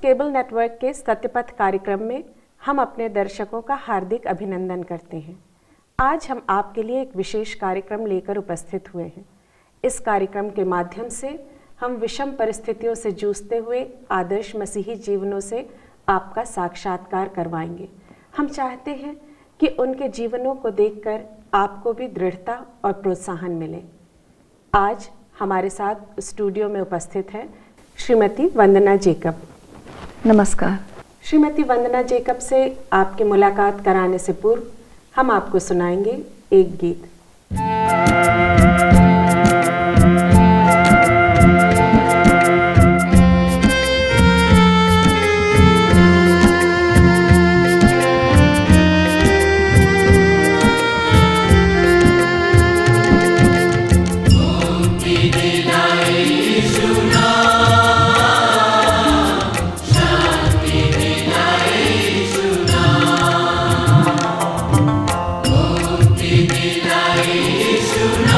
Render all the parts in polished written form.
Cable network के सत्यपथ कार्यक्रम में हम अपने दर्शकों का हार्दिक अभिनंदन करते हैं। आज हम आपके लिए एक विशेष कार्यक्रम लेकर उपस्थित हुए हैं। इस कार्यक्रम के माध्यम से हम विषम परिस्थितियों से जूझते हुए आदर्श मसीही जीवनों से आपका साक्षात्कार करवाएंगे। हम चाहते हैं कि उनके जीवनों को देखकर आपको भी दृढ़ता और प्रोत्साहन मिले। आज हमारे साथ स्टूडियो में उपस्थित है श्रीमती वंदना जेकब। नमस्कार। श्रीमती वंदना जेकब से आपकी मुलाकात कराने से पूर्व हम आपको सुनाएंगे एक गीत। Shuna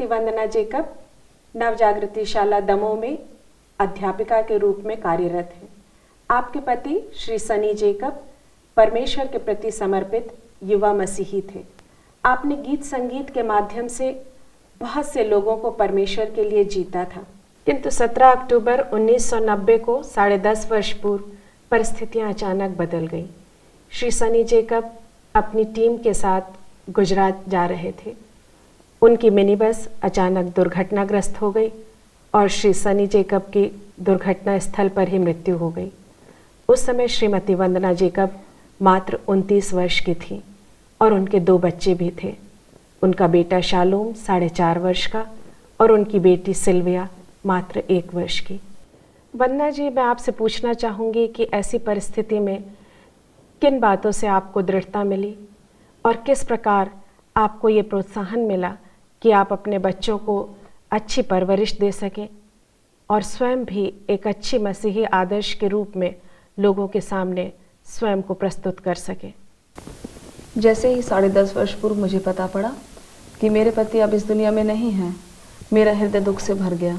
वंदना जेकब नवजागृति शाला दमोह में अध्यापिका के रूप में कार्यरत हैं। आपके पति श्री सनी जेकब परमेश्वर के प्रति समर्पित युवा मसीही थे। आपने गीत संगीत के माध्यम से बहुत से लोगों को परमेश्वर के लिए जीता था, किंतु 17 अक्टूबर 1990 को 10.5 वर्ष पूर्व परिस्थितियां अचानक बदल गईं। श्री सनी जेकब अपनी टीम के साथ गुजरात जा रहे थे। उनकी मिनी बस अचानक दुर्घटनाग्रस्त हो गई और श्री सनी जेकब की दुर्घटना स्थल पर ही मृत्यु हो गई। उस समय श्रीमती वंदना जेकब मात्र 29 वर्ष की थी और उनके 2 बच्चे भी थे। उनका बेटा शालोम 4.5 वर्ष का और उनकी बेटी सिल्विया मात्र 1 वर्ष की। वंदना जी, मैं आपसे पूछना चाहूँगी कि ऐसी परिस्थिति में किन बातों से आपको दृढ़ता मिली और किस प्रकार आपको ये प्रोत्साहन मिला कि आप अपने बच्चों को अच्छी परवरिश दे सकें और स्वयं भी एक अच्छी मसीही आदर्श के रूप में लोगों के सामने स्वयं को प्रस्तुत कर सकें। जैसे ही 10.5 वर्ष पूर्व मुझे पता पड़ा कि मेरे पति अब इस दुनिया में नहीं हैं, मेरा हृदय दुख से भर गया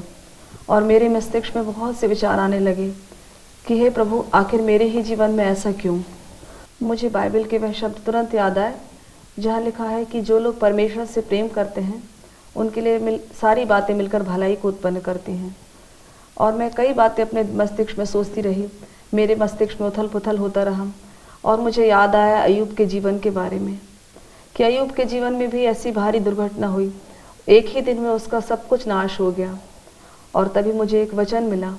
और मेरे मस्तिष्क में बहुत से विचार आने लगे कि हे प्रभु, आखिर मेरे ही जीवन में ऐसा क्यों। मुझे बाइबल के वह शब्द तुरंत याद आए जहाँ लिखा है कि जो लोग परमेश्वर से प्रेम करते हैं उनके लिए सारी बातें मिलकर भलाई को उत्पन्न करती हैं। और मैं कई बातें अपने मस्तिष्क में सोचती रही, मेरे मस्तिष्क में उथल पुथल होता रहा और मुझे याद आया अय्यूब के जीवन के बारे में कि अय्यूब के जीवन में भी ऐसी भारी दुर्घटना हुई, एक ही दिन में उसका सब कुछ नाश हो गया। और तभी मुझे एक वचन मिला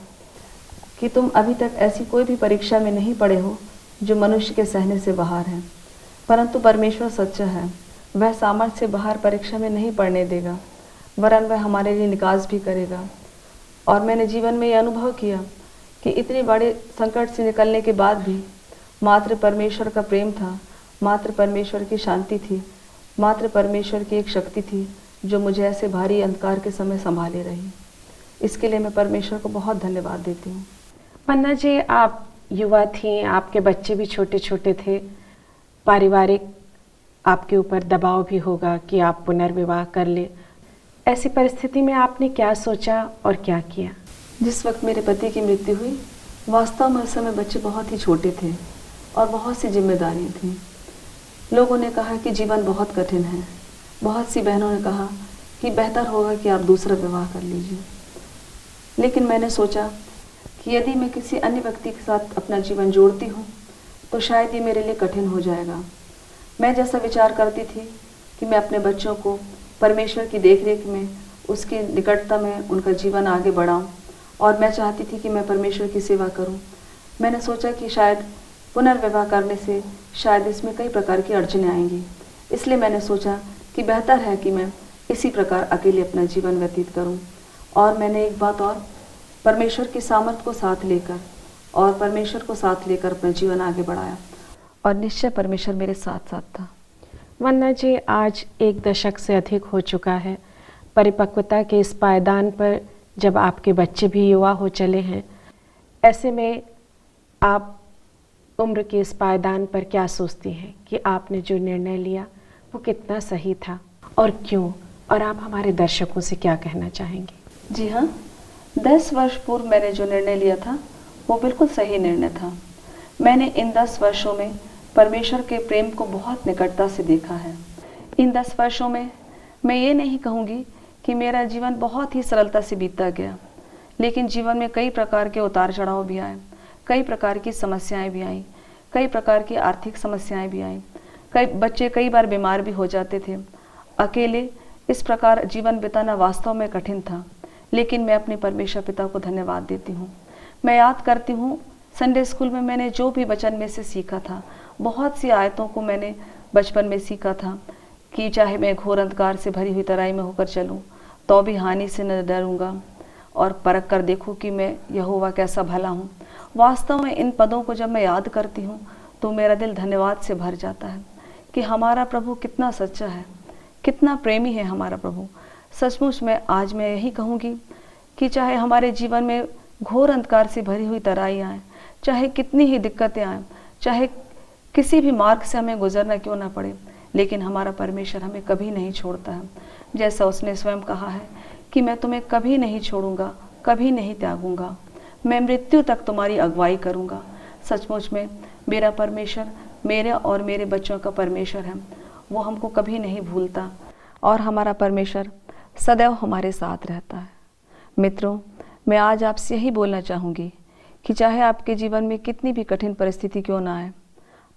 कि तुम अभी तक ऐसी कोई भी परीक्षा में नहीं पड़े हो जो मनुष्य के सहने से बाहर है, परंतु परमेश्वर सच्चा है, वह सामर्थ्य से बाहर परीक्षा में नहीं पड़ने देगा, वरन वह हमारे लिए निकास भी करेगा। और मैंने जीवन में यह अनुभव किया कि इतने बड़े संकट से निकलने के बाद भी मात्र परमेश्वर का प्रेम था, मात्र परमेश्वर की शांति थी, मात्र परमेश्वर की एक शक्ति थी जो मुझे ऐसे भारी अंधकार के समय संभाले रही। इसके लिए मैं परमेश्वर को बहुत धन्यवाद देती हूँ। वंदना जी, आप युवा थीं, आपके बच्चे भी छोटे छोटे थे, पारिवारिक आपके ऊपर दबाव भी होगा कि आप पुनर्विवाह कर ले। ऐसी परिस्थिति में आपने क्या सोचा और क्या किया? जिस वक्त मेरे पति की मृत्यु हुई, वास्तव में उस समय बच्चे बहुत ही छोटे थे और बहुत सी जिम्मेदारियाँ थीं। लोगों ने कहा कि जीवन बहुत कठिन है, बहुत सी बहनों ने कहा कि बेहतर होगा कि आप दूसरा विवाह कर लीजिए। लेकिन मैंने सोचा कि यदि मैं किसी अन्य व्यक्ति के साथ अपना जीवन जोड़ती हूँ तो शायद ये मेरे लिए कठिन हो जाएगा। मैं जैसा विचार करती थी कि मैं अपने बच्चों को परमेश्वर की देखरेख में, उसकी निकटता में उनका जीवन आगे बढ़ाऊँ और मैं चाहती थी कि मैं परमेश्वर की सेवा करूँ। मैंने सोचा कि शायद पुनर्विवाह करने से शायद इसमें कई प्रकार की अड़चनें आएंगी, इसलिए मैंने सोचा कि बेहतर है कि मैं इसी प्रकार अकेले अपना जीवन व्यतीत करूं। और मैंने एक बात और, परमेश्वर की सामर्थ को साथ लेकर और परमेश्वर को साथ लेकर अपना जीवन आगे बढ़ाया और निश्चय परमेश्वर मेरे साथ साथ था। वंदना जी, आज 1 दशक से अधिक हो चुका है परिपक्वता के इस पायदान पर, जब आपके बच्चे भी युवा हो चले हैं। ऐसे में आप उम्र के इस पायदान पर क्या सोचती हैं कि आपने जो निर्णय लिया वो कितना सही था और क्यों, और आप हमारे दर्शकों से क्या कहना चाहेंगे? जी हाँ, 10 वर्ष पूर्व मैंने जो निर्णय लिया था वो बिल्कुल सही निर्णय था। मैंने इन 10 वर्षों में परमेश्वर के प्रेम को बहुत निकटता से देखा है। इन 10 वर्षों में मैं ये नहीं कहूँगी कि मेरा जीवन बहुत ही सरलता से बीतता गया, लेकिन जीवन में कई प्रकार के उतार चढ़ाव भी आए, कई प्रकार की समस्याएं भी आईं, कई प्रकार की आर्थिक समस्याएं भी आईं। कई बच्चे कई बार बीमार भी हो जाते थे। अकेले इस प्रकार जीवन बिताना वास्तव में कठिन था, लेकिन मैं अपने परमेश्वर पिता को धन्यवाद देती हूँ। मैं याद करती हूँ संडे स्कूल में मैंने जो भी वचन में से सीखा था, बहुत सी आयतों को मैंने बचपन में सीखा था कि चाहे मैं घोर अंधकार से भरी हुई तराई में होकर चलूँ तो भी हानि से न डरूंगा और परख कर देखूँ कि मैं यहोवा कैसा भला हूँ। वास्तव में इन पदों को जब मैं याद करती हूँ तो मेरा दिल धन्यवाद से भर जाता है कि हमारा प्रभु कितना सच्चा है, कितना प्रेमी है हमारा प्रभु। सचमुच में आज मैं यही कहूँगी कि चाहे हमारे जीवन में घोर अंधकार से भरी हुई तराई आए, चाहे कितनी ही दिक्कतें आएँ, चाहे किसी भी मार्ग से हमें गुजरना क्यों ना पड़े, लेकिन हमारा परमेश्वर हमें कभी नहीं छोड़ता है। जैसा उसने स्वयं कहा है कि मैं तुम्हें कभी नहीं छोड़ूंगा, कभी नहीं त्यागूंगा, मैं मृत्यु तक तुम्हारी अगुवाई करूंगा। सचमुच में मेरा परमेश्वर मेरे और मेरे बच्चों का परमेश्वर है। वो हमको कभी नहीं भूलता और हमारा परमेश्वर सदैव हमारे साथ रहता है। मित्रों, मैं आज आपसे यही बोलना चाहूँगी कि चाहे आपके जीवन में कितनी भी कठिन परिस्थिति क्यों ना आए,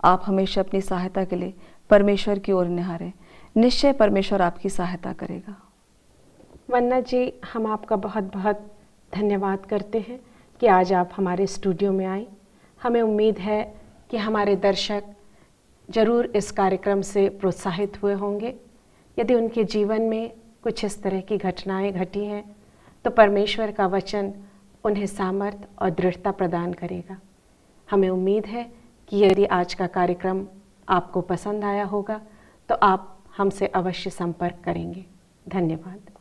आप हमेशा अपनी सहायता के लिए परमेश्वर की ओर निहारें। निश्चय परमेश्वर आपकी सहायता करेगा। वंदना जी, हम आपका बहुत बहुत धन्यवाद करते हैं कि आज आप हमारे स्टूडियो में आए। हमें उम्मीद है कि हमारे दर्शक ज़रूर इस कार्यक्रम से प्रोत्साहित हुए होंगे। यदि उनके जीवन में कुछ इस तरह की घटनाएं घटी हैं तो परमेश्वर का वचन उन्हें सामर्थ और दृढ़ता प्रदान करेगा। हमें उम्मीद है कि यदि आज का कार्यक्रम आपको पसंद आया होगा तो आप हमसे अवश्य संपर्क करेंगे। धन्यवाद।